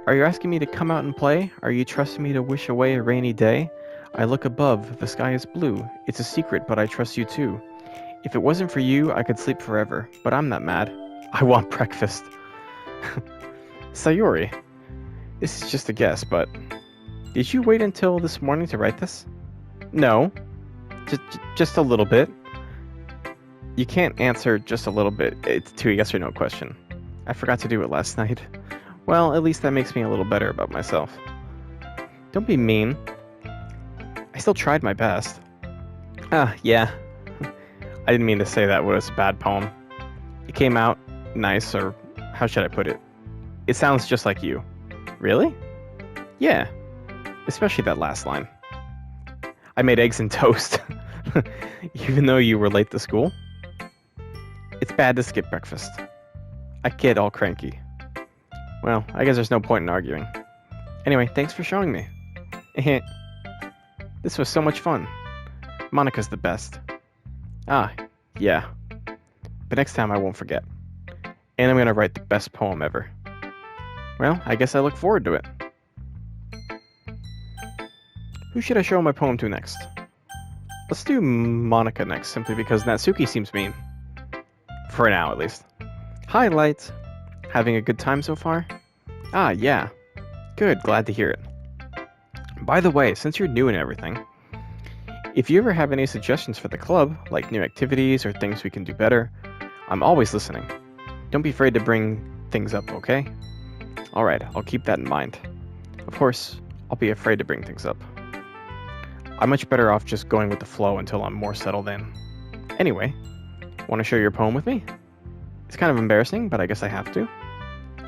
S1: Are you asking me to come out and play? Are you trusting me to wish away a rainy day? I look above, the sky is blue. It's a secret, but I trust you too. If it wasn't for you, I could sleep forever, but I'm not mad. I want breakfast. Sayori, this is just a guess, but did you wait until this morning to write this? No. Just a little bit. You can't answer just a little bit to a yes or no question. I forgot to do it last night. Well, at least that makes me a little better about myself. Don't be mean. I still tried my best. Yeah. I didn't mean to say that was a bad poem. It came out nice, or how should I put it? It sounds just like you. Really? Yeah. Especially that last line. I made eggs and toast. Even though you were late to school. It's bad to skip breakfast. I get all cranky. Well, I guess there's no point in arguing. Anyway, thanks for showing me. This was so much fun. Monica's the best. Yeah. But next time I won't forget. And I'm gonna write the best poem ever. Well, I guess I look forward to it. Who should I show my poem to next? Let's do Monica next, simply because Natsuki seems mean. For now, at least. Hi, Light. Having a good time so far? Yeah. Good, glad to hear it. By the way, since you're new and everything, if you ever have any suggestions for the club, like new activities or things we can do better, I'm always listening. Don't be afraid to bring things up, okay? Alright, I'll keep that in mind. Of course, I'll be afraid to bring things up. I'm much better off just going with the flow until I'm more settled in. Anyway, want to share your poem with me? It's kind of embarrassing, but I guess I have to.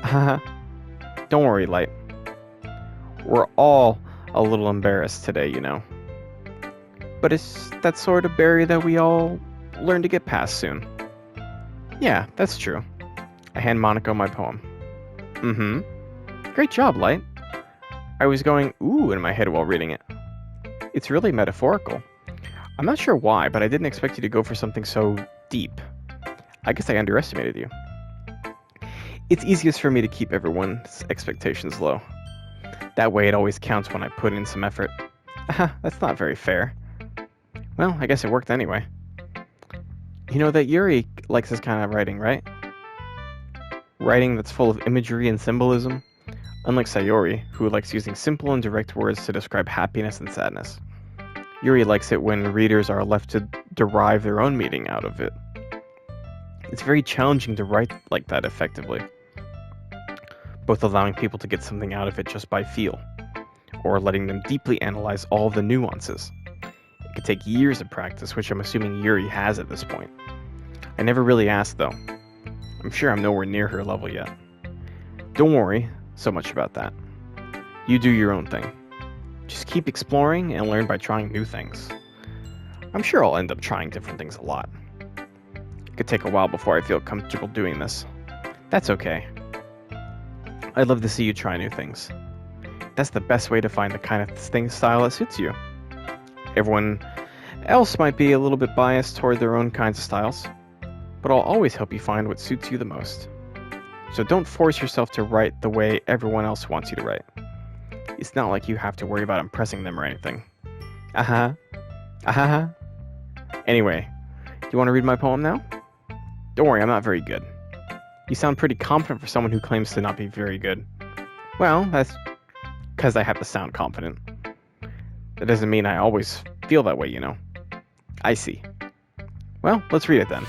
S1: Haha. Don't worry, Light. We're all a little embarrassed today, you know. But it's that sort of barrier that we all learn to get past soon. Yeah, that's true. I hand Monaco my poem. Great job, Light. I was going ooh in my head while reading it. It's really metaphorical. I'm not sure why, but I didn't expect you to go for something so deep. I guess I underestimated you. It's easiest for me to keep everyone's expectations low. That way it always counts when I put in some effort. That's not very fair. Well, I guess it worked anyway. You know that Yuri likes this kind of writing, right? Writing that's full of imagery and symbolism. Unlike Sayori, who likes using simple and direct words to describe happiness and sadness. Yuri likes it when readers are left to derive their own meaning out of it. It's very challenging to write like that effectively, both allowing people to get something out of it just by feel, or letting them deeply analyze all of the nuances. It could take years of practice, which I'm assuming Yuri has at this point. I never really asked though. I'm sure I'm nowhere near her level yet. Don't worry so much about that. You do your own thing. Just keep exploring and learn by trying new things. I'm sure I'll end up trying different things a lot. It could take a while before I feel comfortable doing this. That's okay. I'd love to see you try new things. That's the best way to find the kind of style that suits you. Everyone else might be a little bit biased toward their own kinds of styles, but I'll always help you find what suits you the most. So don't force yourself to write the way everyone else wants you to write. It's not like you have to worry about impressing them or anything. Anyway, do you want to read my poem now? Don't worry, I'm not very good. You sound pretty confident for someone who claims to not be very good. Well, that's because I have to sound confident. That doesn't mean I always feel that way, you know. I see. Well, let's read it then.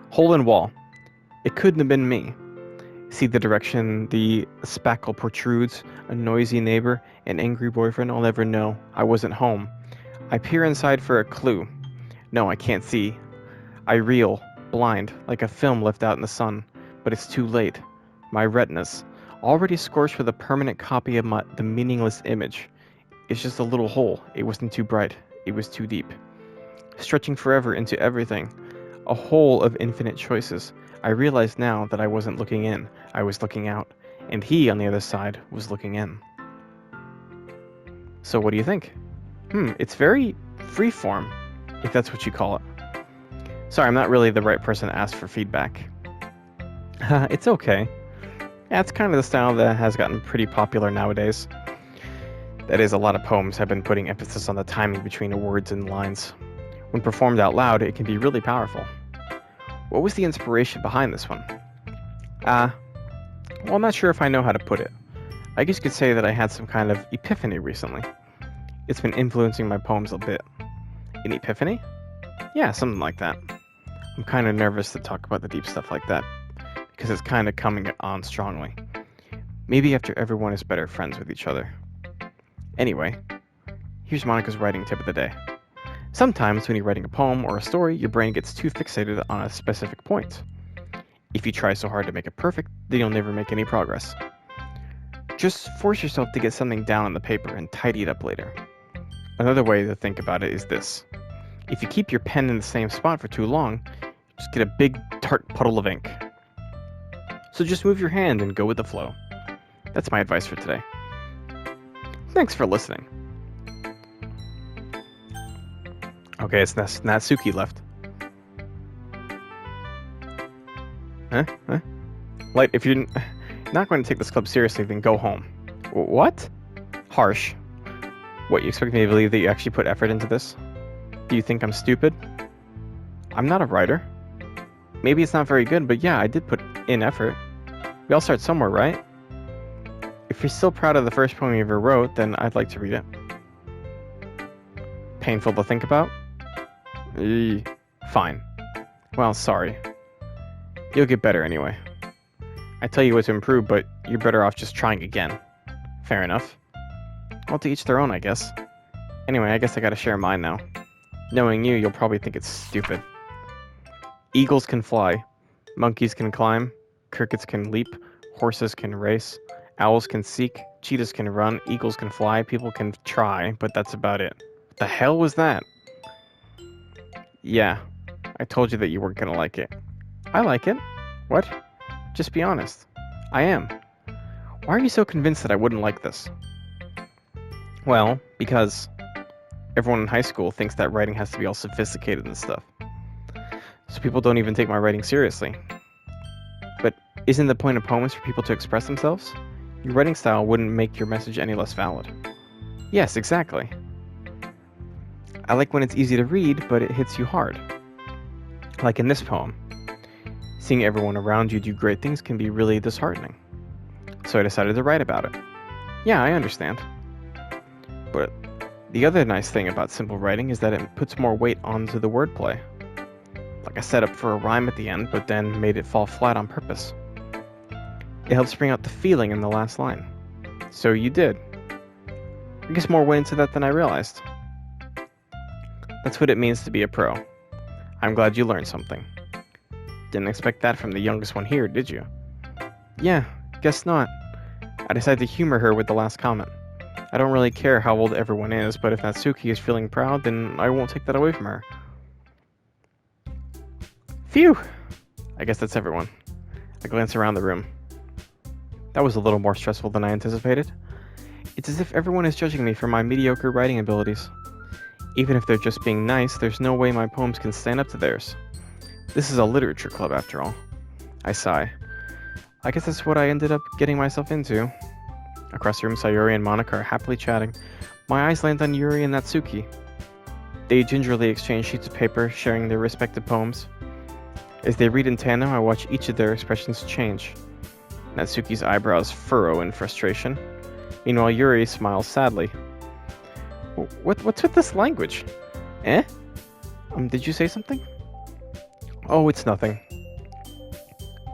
S1: Hole in wall. It couldn't have been me. See the direction the spackle protrudes, a noisy neighbor, an angry boyfriend. I'll never know. I wasn't home. I peer inside for a clue. No, I can't see. I reel, blind, like a film left out in the sun. But it's too late. My retinas, already scorched with a permanent copy of the meaningless image. It's just a little hole. It wasn't too bright. It was too deep. Stretching forever into everything. A hole of infinite choices. I realized now that I wasn't looking in. I was looking out. And he, on the other side, was looking in. So what do you think? It's very freeform, if that's what you call it. Sorry, I'm not really the right person to ask for feedback. It's okay. Yeah, it's kind of the style that has gotten pretty popular nowadays. That is, a lot of poems have been putting emphasis on the timing between the words and lines. When performed out loud, it can be really powerful. What was the inspiration behind this one? Well, I'm not sure if I know how to put it. I guess you could say that I had some kind of epiphany recently. It's been influencing my poems a bit. An epiphany? Yeah, something like that. I'm kind of nervous to talk about the deep stuff like that, because it's kind of coming on strongly. Maybe after everyone is better friends with each other. Anyway, here's Monica's writing tip of the day. Sometimes when you're writing a poem or a story, your brain gets too fixated on a specific point. If you try so hard to make it perfect, then you'll never make any progress. Just force yourself to get something down on the paper and tidy it up later. Another way to think about it is this. If you keep your pen in the same spot for too long, you just get a big tart puddle of ink. So just move your hand and go with the flow. That's my advice for today. Thanks for listening. Okay, it's Natsuki left. Huh? Light, if you're not going to take this club seriously, then go home. What? Harsh. What, you expect me to believe that you actually put effort into this? Do you think I'm stupid? I'm not a writer. Maybe it's not very good, but yeah, I did put in effort. We all start somewhere, right? If you're still proud of the first poem you ever wrote, then I'd like to read it. Painful to think about? Fine. Well, sorry. You'll get better anyway. I tell you what to improve, but you're better off just trying again. Fair enough. Well, to each their own, I guess. Anyway, I guess I gotta share mine now. Knowing you, you'll probably think it's stupid. Eagles can fly. Monkeys can climb. Crickets can leap. Horses can race. Owls can seek. Cheetahs can run. Eagles can fly. People can try, but that's about it. What the hell was that? Yeah, I told you that you weren't gonna like it. I like it. What? Just be honest. I am. Why are you so convinced that I wouldn't like this? Well, because everyone in high school thinks that writing has to be all sophisticated and stuff. So people don't even take my writing seriously. But isn't the point of poems for people to express themselves? Your writing style wouldn't make your message any less valid. Yes, exactly. I like when it's easy to read, but it hits you hard. Like in this poem. Seeing everyone around you do great things can be really disheartening. So I decided to write about it. Yeah, I understand. But the other nice thing about simple writing is that it puts more weight onto the wordplay. Like I set up for a rhyme at the end, but then made it fall flat on purpose. It helps bring out the feeling in the last line. So you did. I guess more went into that than I realized. That's what it means to be a pro. I'm glad you learned something. Didn't expect that from the youngest one here, did you? Yeah, guess not. I decided to humor her with the last comment. I don't really care how old everyone is, but if Natsuki is feeling proud, then I won't take that away from her. Phew! I guess that's everyone. I glance around the room. That was a little more stressful than I anticipated. It's as if everyone is judging me for my mediocre writing abilities. Even if they're just being nice, there's no way my poems can stand up to theirs. This is a literature club, after all. I sigh. I guess that's what I ended up getting myself into. Across the room, Sayori and Monica are happily chatting. My eyes land on Yuri and Natsuki. They gingerly exchange sheets of paper, sharing their respective poems. As they read in tandem, I watch each of their expressions change. Natsuki's eyebrows furrow in frustration. Meanwhile, Yuri smiles sadly. What's with this language? Eh? Did you say something? Oh, it's nothing.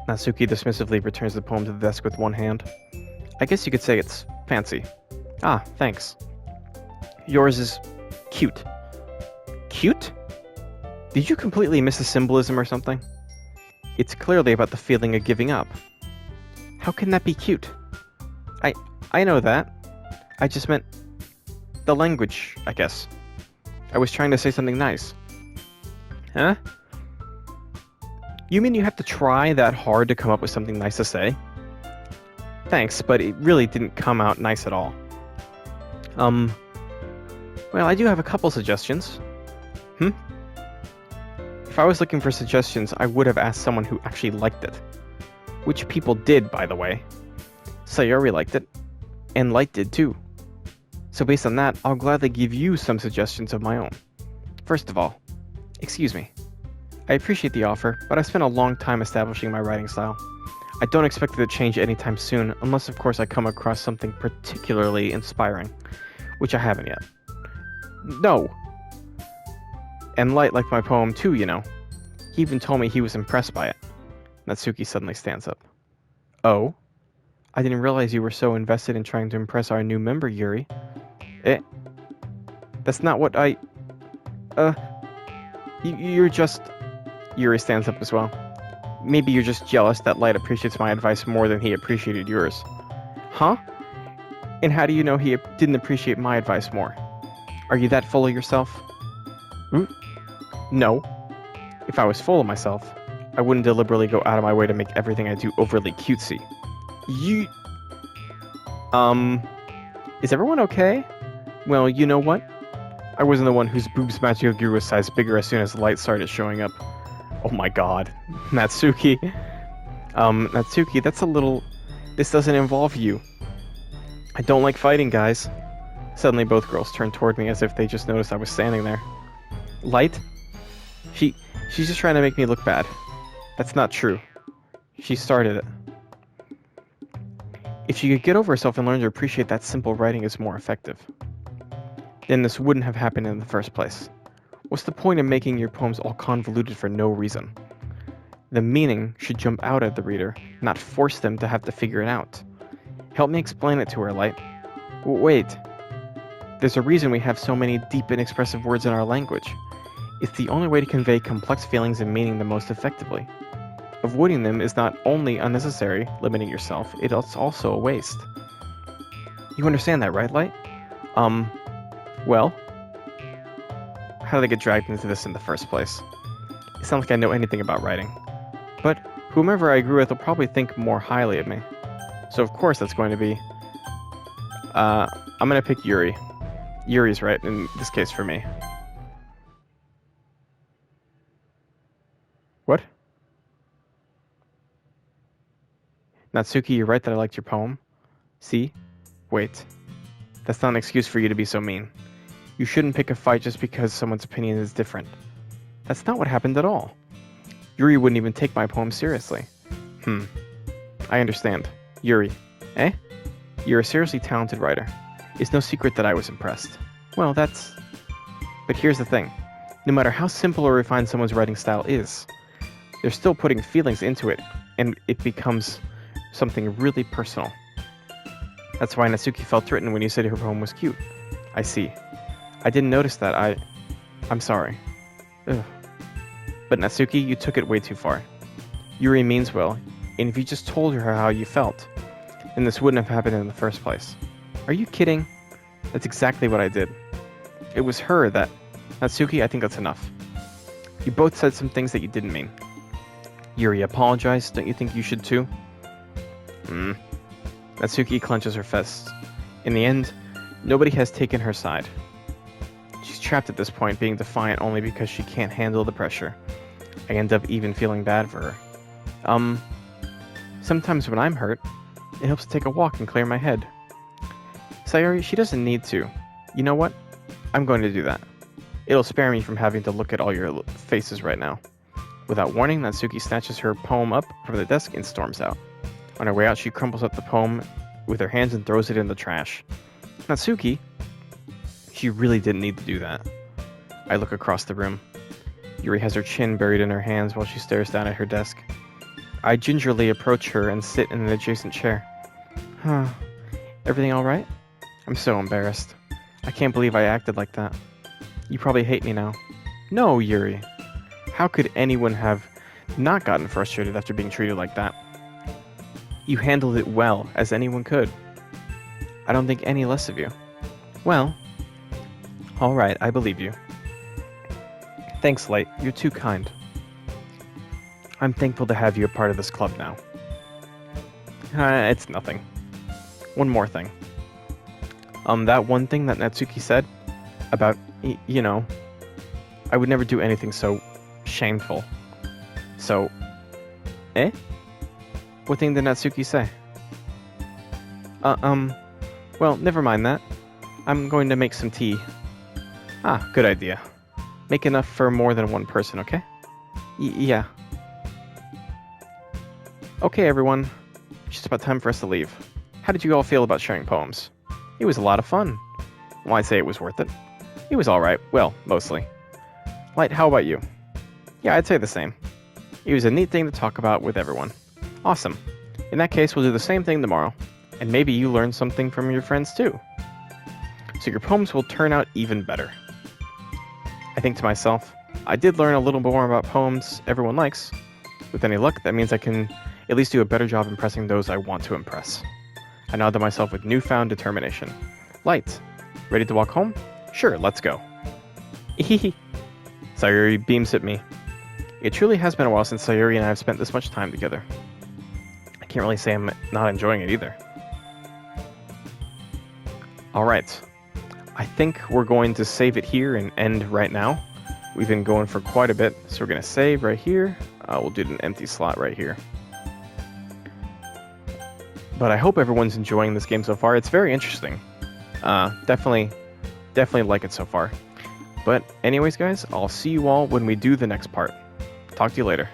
S1: Natsuki dismissively returns the poem to the desk with one hand. I guess you could say it's fancy. Ah, thanks. Yours is cute. Cute? Did you completely miss the symbolism or something? It's clearly about the feeling of giving up. How can that be cute? I know that. I just meant the language, I guess. I was trying to say something nice. Huh? You mean you have to try that hard to come up with something nice to say? Thanks, but it really didn't come out nice at all. Well, I do have a couple suggestions. If I was looking for suggestions, I would have asked someone who actually liked it. Which people did, by the way. Sayori liked it, and Light did too. So based on that, I'll gladly give you some suggestions of my own. First of all, excuse me. I appreciate the offer, but I've spent a long time establishing my writing style. I don't expect it to change anytime soon, unless of course I come across something particularly inspiring, which I haven't yet. No! And Light liked my poem too, you know. He even told me he was impressed by it. Natsuki suddenly stands up. Oh? I didn't realize you were so invested in trying to impress our new member, Yuri. That's not what I... You're just... Yuri stands up as well. Maybe you're just jealous that Light appreciates my advice more than he appreciated yours. Huh? And how do you know he didn't appreciate my advice more? Are you that full of yourself? No. If I was full of myself, I wouldn't deliberately go out of my way to make everything I do overly cutesy. Is everyone okay? Well, you know what? I wasn't the one whose boobs magically grew a size bigger as soon as Light started showing up. Oh my god. Natsuki. Natsuki, that's a little... This doesn't involve you. I don't like fighting, guys. Suddenly both girls turned toward me as if they just noticed I was standing there. Light? She's just trying to make me look bad. That's not true. She started it. If she could get over herself and learn to appreciate that simple writing is more effective, then this wouldn't have happened in the first place. What's the point of making your poems all convoluted for no reason? The meaning should jump out at the reader, not force them to have to figure it out. Help me explain it to her, Light. Wait. There's a reason we have so many deep and expressive words in our language. It's the only way to convey complex feelings and meaning the most effectively. Avoiding them is not only unnecessary, limiting yourself, it's also a waste. You understand that, right, Light? Well? How did I get dragged into this in the first place? It sounds like I know anything about writing. But whomever I agree with will probably think more highly of me. So of course that's going to be... I'm gonna pick Yuri. Yuri's right in this case for me. What? Natsuki, you're right that I liked your poem. See? Wait. That's not an excuse for you to be so mean. You shouldn't pick a fight just because someone's opinion is different. That's not what happened at all. Yuri wouldn't even take my poem seriously. I understand. Yuri. Eh? You're a seriously talented writer. It's no secret that I was impressed. Well, that's... But here's the thing. No matter how simple or refined someone's writing style is, they're still putting feelings into it, and it becomes something really personal. That's why Natsuki felt threatened when you said her poem was cute. I see. I didn't notice that. I'm sorry. Ugh. But Natsuki, you took it way too far. Yuri means well, and if you just told her how you felt, then this wouldn't have happened in the first place. Are you kidding? That's exactly what I did. It was her that... Natsuki, I think that's enough. You both said some things that you didn't mean. Yuri apologized. Don't you think you should too? Natsuki clenches her fists. In the end, nobody has taken her side. She's trapped at this point, being defiant only because she can't handle the pressure. I end up even feeling bad for her. Sometimes when I'm hurt, it helps to take a walk and clear my head. Sayori, she doesn't need to. You know what? I'm going to do that. It'll spare me from having to look at all your faces right now. Without warning, Natsuki snatches her poem up from the desk and storms out. On her way out, she crumples up the poem with her hands and throws it in the trash. Natsuki? She really didn't need to do that. I look across the room. Yuri has her chin buried in her hands while she stares down at her desk. I gingerly approach her and sit in an adjacent chair. Everything alright? I'm so embarrassed. I can't believe I acted like that. You probably hate me now. No, Yuri. How could anyone have not gotten frustrated after being treated like that? You handled it well, as anyone could. I don't think any less of you. Well, alright, I believe you. Thanks, Light. You're too kind. I'm thankful to have you a part of this club now. It's nothing. One more thing. That one thing that Natsuki said about, you know, I would never do anything so shameful. So, eh? What thing did Natsuki say? Well, never mind that. I'm going to make some tea. Ah, good idea. Make enough for more than one person, okay? Yeah. Okay, everyone. It's just about time for us to leave. How did you all feel about sharing poems? It was a lot of fun. Well, I'd say it was worth it. It was alright. Well, mostly. Light, how about you? Yeah, I'd say the same. It was a neat thing to talk about with everyone. Awesome. In that case, we'll do the same thing tomorrow. And maybe you learn something from your friends too. So your poems will turn out even better. I think to myself, I did learn a little more about poems everyone likes. With any luck, that means I can at least do a better job impressing those I want to impress. I nod to myself with newfound determination. Light, ready to walk home? Sure, let's go. Ehehe. Sayuri beams at me. It truly has been a while since Sayuri and I have spent this much time together. I can't really say I'm not enjoying it either. Alright. I think we're going to save it here and end right now. We've been going for quite a bit, so we're going to save right here. We'll do an empty slot right here. But I hope everyone's enjoying this game so far. It's very interesting. Definitely like it so far. But anyways, guys, I'll see you all when we do the next part. Talk to you later.